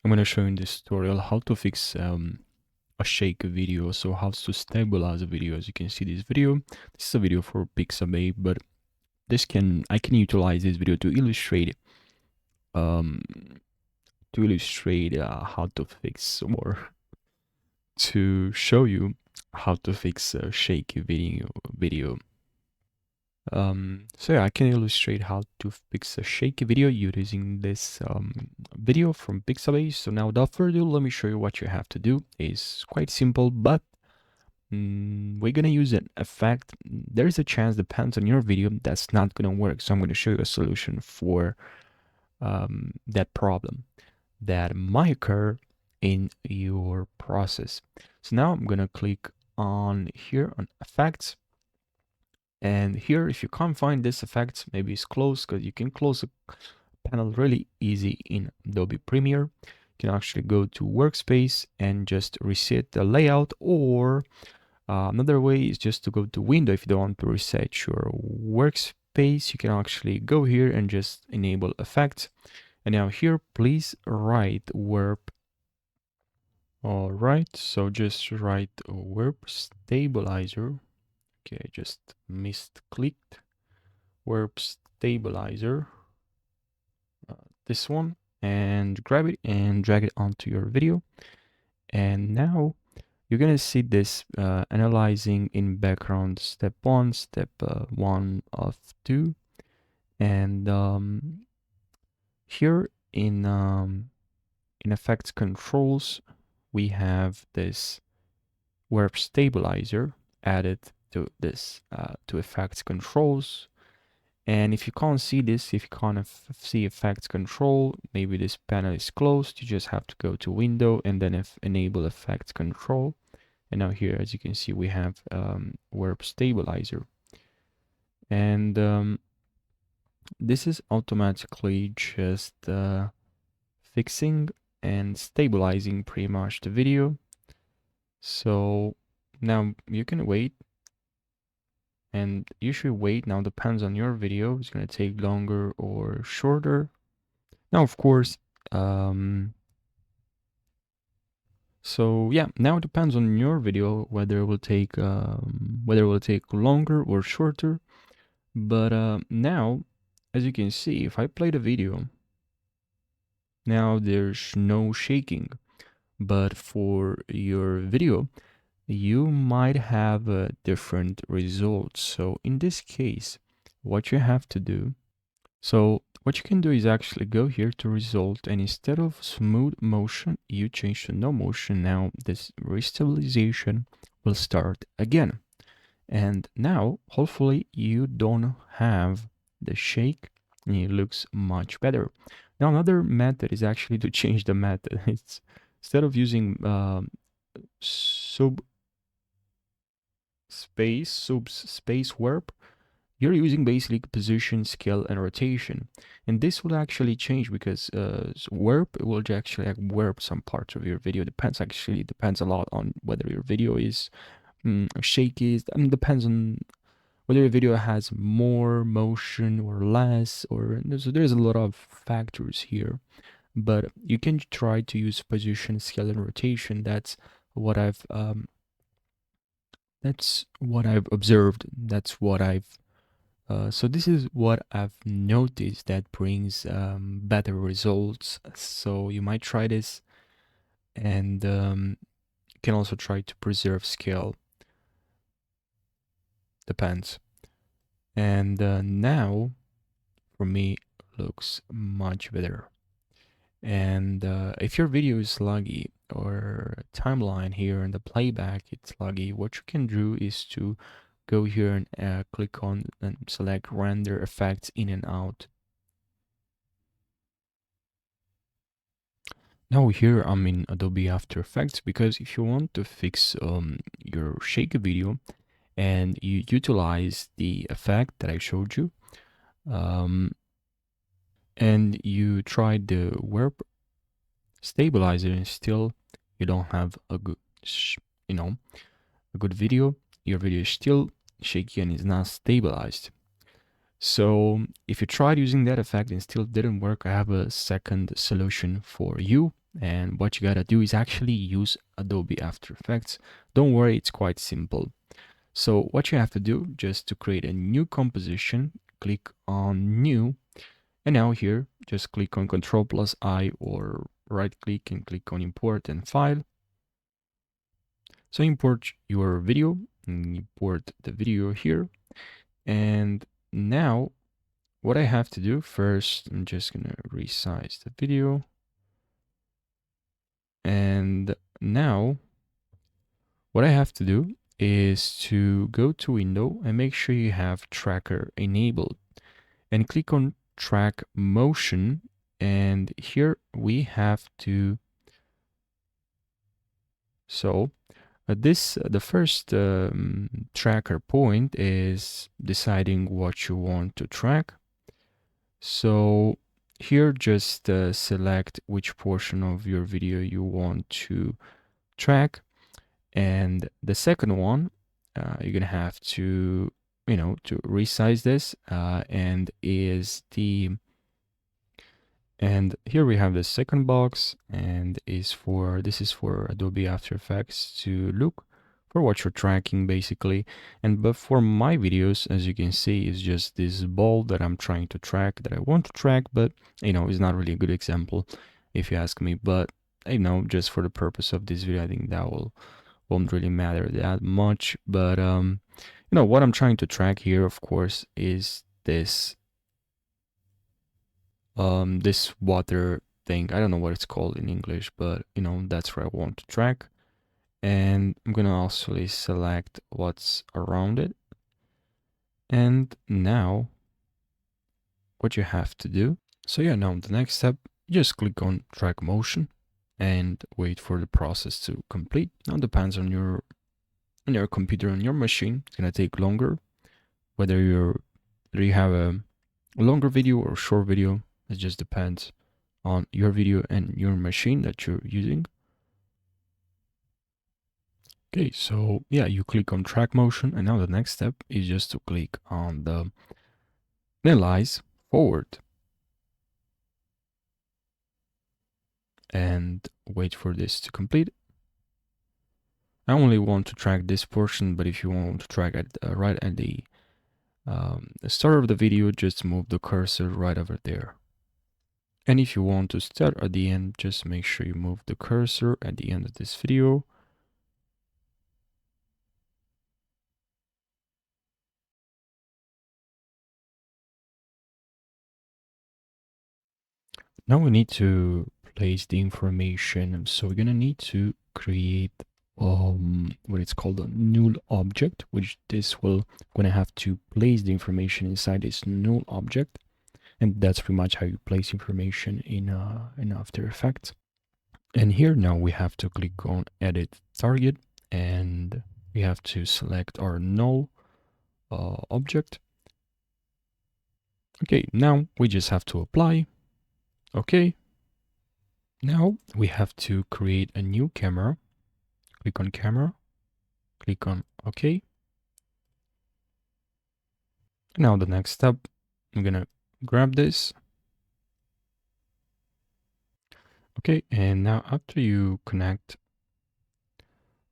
I'm going to show you in this tutorial how to fix a shake video, so how to stabilize a video. As you can see, this is a video for Pixabay, but I can utilize this video to illustrate um how to fix, or to show you how to fix a shaky video. So yeah, I can illustrate how to fix a shaky video using this video from Pixabay. So now without further ado, let me show you what you have to do. It's quite simple, but we're gonna use an effect. There's a chance, depends on your video, that's not gonna work. So I'm gonna show you a solution for that problem that might occur in your process. So now I'm gonna click on here on effects. And here, if you can't find this effect, maybe it's closed, because you can close a panel really easy in Adobe Premiere. You can actually go to workspace and just reset the layout, or another way is just to go to window. If you don't want to reset your workspace, you can actually go here and just enable effects. And now here, please write warp. All right, so just write warp stabilizer. Okay, just misclicked. Warp stabilizer, this one, and grab it and drag it onto your video. And now you're gonna see this analyzing in background step 1, step 1 of 2, and here in effects controls we have this warp stabilizer added to this to effects controls. And if you can't see this, if you can't see effects control, maybe this panel is closed, you just have to go to window and then enable effects control. And now here, as you can see, we have warp stabilizer. And this is automatically just fixing and stabilizing pretty much the video. So now you can wait, and usually wait now depends on your video. It's going to take longer or shorter. Now, of course, so yeah, now it depends on your video whether it will take longer or shorter. But now, as you can see, if I play the video, now there's no shaking. But for your video, you might have different results. So in this case, what you have to do, what you can do is actually go here to result, and instead of smooth motion, you change to no motion. Now this restabilization will start again. And now, hopefully you don't have the shake, and it looks much better. Now, another method is actually to change the method. It's instead of using subspace warp, you're using basically position, scale, and rotation. And this will actually change because warp will actually warp some parts of your video. It depends a lot on whether your video is shaky. Depends on whether your video has more motion or less, or so there's a lot of factors here. But you can try to use position, scale, and rotation. That's what I've observed. That's what I've so this is what I've noticed that brings better results. So you might try this, and you can also try to preserve scale. Depends. And now, for me, looks much better. And if your video is laggy, or timeline here in the playback it's laggy, what you can do is to go here and click on and select render effects in and out. Now here I'm in Adobe After Effects, because if you want to fix your shaky video and you utilize the effect that I showed you, and you try the warp stabilizer and still you don't have a good a good video, your video is still shaky and is not stabilized. So if you tried using that effect and still didn't work, I have a second solution for you. and what you gotta do is actually use Adobe After Effects. Don't worry, it's quite simple. So what you have to do, just to create a new composition, click on New, and now here, just click on Control plus I, or right click and click on Import and File. So import your video, and import the video here. And now what I have to do first, I'm just gonna resize the video. And now what I have to do is to go to Window and make sure you have Tracker enabled, and click on Track Motion. And here we have to, so the first tracker point is deciding what you want to track. So here just select which portion of your video you want to track. And the second one, you're gonna have to, to resize this, and here we have the second box, and this is for Adobe After Effects to look for what you're tracking basically. But for my videos, as you can see, is just this ball that I'm trying to track, that I want to track, but it's not really a good example if you ask me. But just for the purpose of this video, I think that won't really matter that much. But what I'm trying to track here, of course, is this water thing. I don't know what it's called in English, but that's where I want to track. And I'm gonna also select what's around it. And now what you have to do, so yeah, now the next step, just click on track motion and wait for the process to complete. Now it depends on your computer, on your machine. It's gonna take longer, whether you have a longer video or a short video. It just depends on your video and your machine that you're using. Okay, so yeah, you click on track motion, and now the next step is just to click on the analyze forward and wait for this to complete. I only want to track this portion, but if you want to track at right at the start of the video, just move the cursor right over there. And if you want to start at the end, just make sure you move the cursor at the end of this video. Now we need to place the information. So we're gonna need to create what it's called a null object, which this will gonna have to place the information inside this null object. And that's pretty much how you place information in After Effects. And here now we have to click on Edit Target, and we have to select our null object. Okay, now we just have to apply. Okay. Now we have to create a new camera. Click on Camera, click on OK. Now the next step, I'm gonna grab this. Okay, and now after you connect,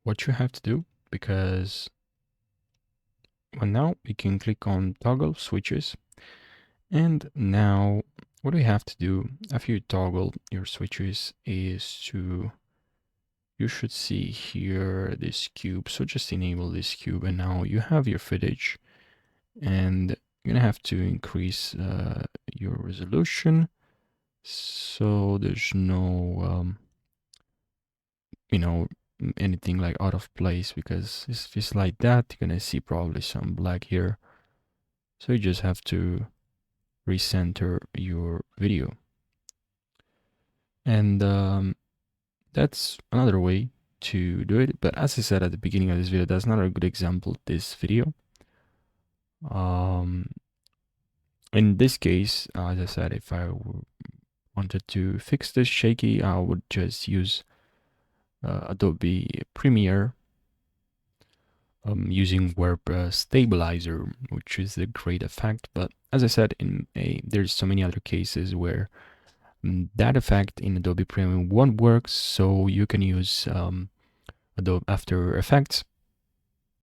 what you have to do, because now we can click on toggle switches, and now what we have to do after you toggle your switches is you should see here this cube. So just enable this cube, and now you have your footage, and you're gonna have to increase your resolution so there's no anything like out of place, because if it's like that, you're gonna see probably some black here. So you just have to recenter your video, and that's another way to do it. But as I said at the beginning of this video, that's not a good example, this video. In this case, as I said, if I wanted to fix this shaky, I would just use Adobe Premiere using Warp Stabilizer, which is a great effect. But as I said, there's so many other cases where That effect in Adobe Premium won't work, so you can use Adobe After Effects.